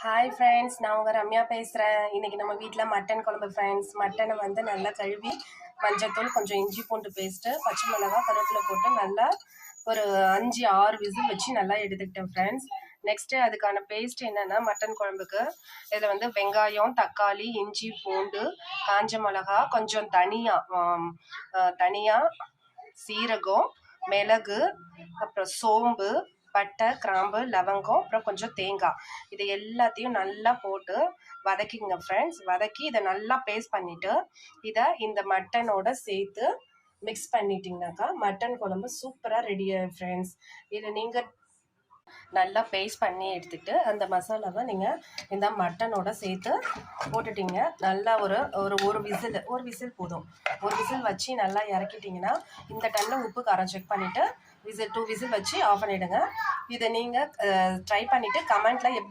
Hi friends, நான் உங்கள் ரம்யா பேசுகிறேன். இன்றைக்கி நம்ம வீட்டில் மட்டன் குழம்பு ஃப்ரெண்ட்ஸ். மட்டனை வந்து நல்லா கழுவி மஞ்சத்தூள், கொஞ்சம் இஞ்சி பூண்டு பேஸ்ட்டு, பச்சை மிளகா, கருவேப்பிலை போட்டு நல்லா ஒரு 5-6 விசில் வச்சு நல்லா எடுத்துக்கிட்டேன் ஃப்ரெண்ட்ஸ். நெக்ஸ்ட்டு அதுக்கான பேஸ்ட் என்னென்னா, மட்டன் குழம்புக்கு இதில் வந்து வெங்காயம், தக்காளி, இஞ்சி பூண்டு, காஞ்ச மிளகா, கொஞ்சம் தனியா, சீரகம், மிளகு, அப்புறம் சோம்பு, பட்டை, கிராம்பு, லவங்கம், அப்புறம் கொஞ்சம் தேங்காய், இது எல்லாத்தையும் நல்லா போட்டு வதக்கிங்க ஃப்ரெண்ட்ஸ். வதக்கி இதை நல்லா பேஸ்ட் பண்ணிவிட்டு இதை இந்த மட்டனோட சேர்த்து மிக்ஸ் பண்ணிட்டீங்கன்னாக்கா மட்டன் குழம்பு சூப்பராக ரெடி ஆகும் ஃப்ரெண்ட்ஸ். இதை நீங்கள் நல்லா பேஸ்ட் பண்ணி எடுத்துகிட்டு அந்த மசாலாவை நீங்கள் இந்த மட்டனோட சேர்த்து போட்டுட்டிங்க. நல்லா ஒரு விசில் போதும். ஒரு விசில் வச்சு நல்லா இறக்கிட்டிங்கன்னா இந்த டைமில் உப்பு காரம் செக் பண்ணிவிட்டு 2 விசில் வச்சு ஆஃப் பண்ணிவிடுங்க. இதை நீங்கள் ட்ரை பண்ணிவிட்டு கமெண்ட்டில் எப்படி